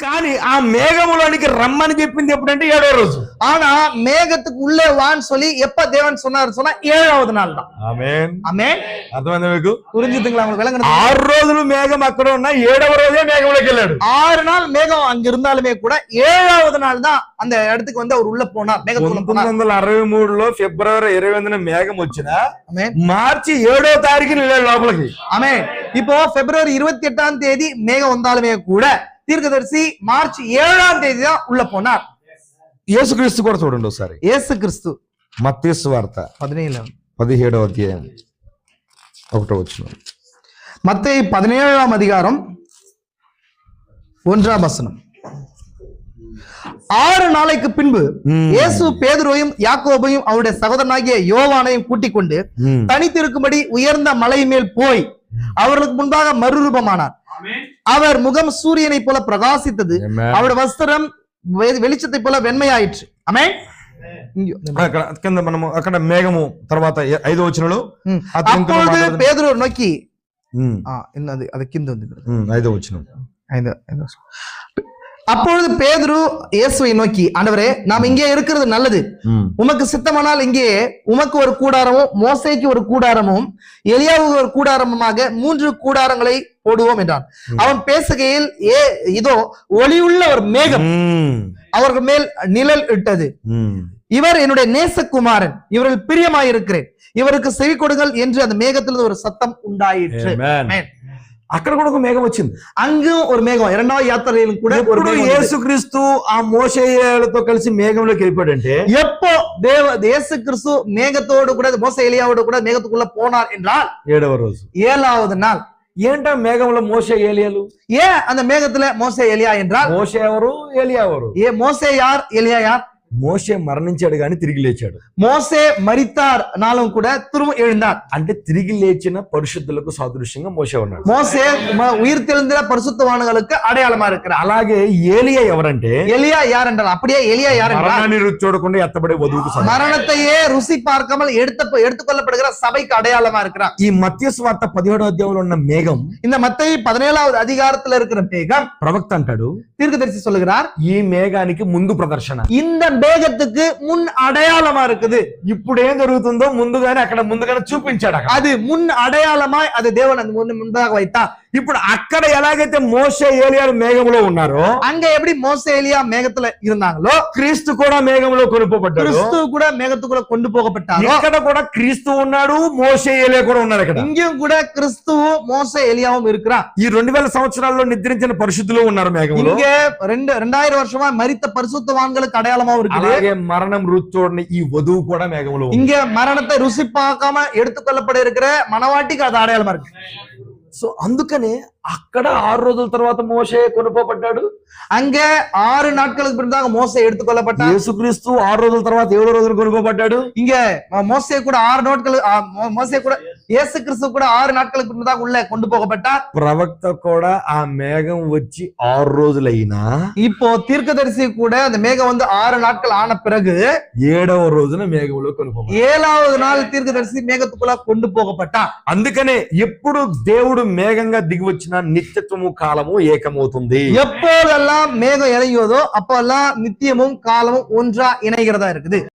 కానీ ఆ మేఘములోనికి రమ్మని చెప్పింది ఎప్పుడంటే 7వ రోజు. ஆனா மேகத்துக்கு உள்ளே வான்னு சொல்லி எப்ப தேவன் சொன்னாரு சொன்னா 7வது நாள் தான். ఆమేన్. ஆமென். అర్థమైందా మీకు? புரிஞ்சுதுங்களா உங்களுக்கு? விளங்குது? 6 రోజులు మేఘం అక్కడ ఉన్నా 7వ రోజే మేఘంలోకి వెళ్ళాడు. 6 நாள் மேகம் அங்க இருந்தாலுமே கூட 7வது நாள் தான் அந்த இடத்துக்கு வந்து அவர் உள்ள போனார். மேகத்துக்குள்ள போனார். 1963లో ఫిబ్రవరి 28న మేఘం వచ్చినా ஆமென். మార్చి 7వ తారీఖున వెళ్ళాడు లోపలికి. ஆமென். இப்போ பிப்ரவரி 28ஆம் தேதி மேகம் வந்தாலுமே கூட தீர்க்கதரிசி மார்ச் 7ஆம் தேதி தான் உள்ள போனார். యేసుక్రీస్తు కూడా చూడండి ఒకసారి. இயேசு கிறிஸ்து మత్తయి సువార్త 17వ అధ్యాయం 1వ వచనం. மத்தேயு 17ஆம் அதிகாரம் 1ஆம் வசனம். 6 நாளைக்கு பின்பு இயேசு பேதுருவையும் யாக்கோபையும் அவருடைய சகோதரனாகிய யோவானையும் கூட்டிக் கொண்டு தனித்திருக்கும்படி உயர்ந்த மலை மேல் போய் அவர்களுக்கு முன்பாக மறுரூபமானார். அவர் முகம் சூரியனை போல பிரகாசித்தது, அவருடைய வஸ்திரம் வெளிச்சத்தை போல வெண்மையாயிற்று. ఆమేన్. అక్కడ కింద మనము అక్కడ మేఘము తర్వాత 5వ వచనంలో அப்பொழுது பேதுரு நோக்கி அது కింద ఉంది 5వ వచనం. அப்பொழுது பேதுரு இயேசுவை நோக்கி, ஆண்டவரே, நாம் இங்கே இருக்கிறது நல்லது. உமக்கு சித்தமானால் இங்கே உமக்கு ஒரு கூடாரமும் மோசேக்கு ஒரு கூடாரமும் எலியாவுக்கு ஒரு கூடாரமுமாக 3 கூடாரங்களை போடுவோம் என்றான். அவன் பேசுகையில் இதோ ஒளியுள்ள ஒரு மேகம் அவர்கள் மேல் நிழல் இட்டது. இவர் என்னுடைய நேசகுமாரன், இவர்கள் பிரியமாயிருக்கிறேன், இவருக்கு செவி கொடுங்கள் என்று அந்த மேகத்தில் ஒரு சத்தம் உண்டாயிற்று. అక్కడ కూడా ఒక మేఘం వచ్చింది. அங்கும் ஒரு மேகம். 2వ యాత్రలో కూడా ஒரு மேகம். యేసుక్రీస్తు ఆ మోషేయులతో కలిసి మేఘంలోకి వెళ్ళిపోయాడంటే எப்போ இயேசு கிறிஸ்து மேகத்தோடு கூட மோசே எலியாவோடு கூட மேகத்துக்குள்ள போனார் என்றால் 7వ రోజు 7வது நாள். ఏంటా మేఘంలో మోషే ఏలియాలు? ஏன் அந்த மேகத்துல மோசே எலியா என்றால்? మోషే ఎవరు, ఏలియా ఎవరు? மோசே யார், எலியா யார்? మోషే మరణించాడు కానీ తిరిగి లేచాడు. మోసే మరితార్ నాலும் కూడా తిరుమ எழுந்தார். అంటే తిరిగి లేచిన పరిశుద్ధులకు సాదృశ్యంగా మోషే ఉన్నాడు. మోసే ఉயிர் தெழுந்த பரிசுத்தவான்களுக்கு அடையாளமா இருக்கிறார். అలాగే ఏలియా ఎవరంటే? எலியா யார் என்றால், அப்படியே எலியா யார் என்றால் మరణాన్ని రుచి చూడకుండా ఎత్తబడే వధువుకు సమానం. மரணத்தையே ருசி பார்க்காமல் எடுத்துக்கொள்ளப்படுகிற சபைக்கு அடையாளமா இருக்கிறார். ఈ మత్తయి సువార్త 17వ అధ్యాయంలో ఉన్న మేఘం, இந்த மத்தேயு 17வது அதிகாரத்துல இருக்கிற மேகம், ప్రవక్త అంటాడు, தீர்க்கதரிசி சொல்லுகிறார், ఈ మేఘానికి ముందు ప్రదర్శన, இந்த மேகத்துக்கு முன் அடையாளமா இருக்குது. ఇప్పుడు ఏం జరుగుతుందో ముందుగానే అక్కడ ముందుగానే చూపించాడు. அது முன் அடையாளமாய் அது தேவன் அந்த முன்பாக வைத்தார். ఇప్పుడు అక్కడ ఎలాగైతే మోషే ఏలియాలు మేఘంలో ఉన్నారో, அங்க எப்படி மோசே எலியா மேகத்துல இருந்தாங்களோ, క్రీస్తు కూడా మేఘంలో కొనుక్కోబడ్డాడు. கிறிஸ்து கூட மேகத்துக்குள்ள கொண்டு போகப்பட்டாரோ, ఇక్కడ కూడా క్రీస్తు ఉన్నాడు, మోషే ఏలియా కూడా ఉన్నారు. ఇక్కడ இங்கேயும் கூட கிறிஸ்துவும் மோசே எலியாவும் இருக்கிறார். ఈ 2000 సంవత్సరాల్లో నిద్రించిన పరిశుద్ధులు ఉన్నారు మేఘంలో. இங்க 2000 வருஷமா மரித்த பரிசுத்தவான்களுக்கு அடையாளமாவும் இருக்குது. అలాగే మరణం రుచి చూడని ఈ వధువు కూడా మేఘంలో ఉంది. இங்க மரணத்தை ருசி பார்க்காம எடுத்துக்கொள்ளப்பட இருக்கிற மணவாட்டிக்கு அது அடையாளமா இருக்கு. సో అందుకనే అక్కడ 6 రోజుల తర్వాత మోషే కొనుక్కోబడ్డాడు. அங்க 6 நாட்களுக்கு பிறகு மோசே எடுத்துக்கொள்ளப்பட்டார். యేసుక్రీస్తు 6 రోజుల తర్వాత 7వ రోజున కొనుక్కోబడ్డాడు. இங்க மோசே கூட 6 நாட்கள், மோசே கூட இயேசு கிறிஸ்து கூட 6 நாட்களுக்கு பிறகு உள்ள கொண்டு போகப்பட்டார். ప్రవక్త కూడా ఆ మేఘం వచ్చి 6 రోజులైనా, இப்போ தீர்க்கதரிசி கூட அந்த மேகம் வந்து 6 நாட்கள் ஆன பிறகு 7వ రోజున మేఘంలో కొనుక్కోబడ్డాడు. 7வது நாள் தீர்க்கதரிசி மேகத்துக்குள்ள கொண்டு போகப்பட்டார். అందుకనే ఎప్పుడు దేవుడు మేఘంగా దిగి వచ్చిన నిత్యత్వము కాలము ఏకమవుతుంది. எப்போதெல்லாம் மேகம் இறங்கியதோ அப்பெல்லாம் நித்தியமும் காலமும் ஒன்றா இணைகிறதா இருக்குது.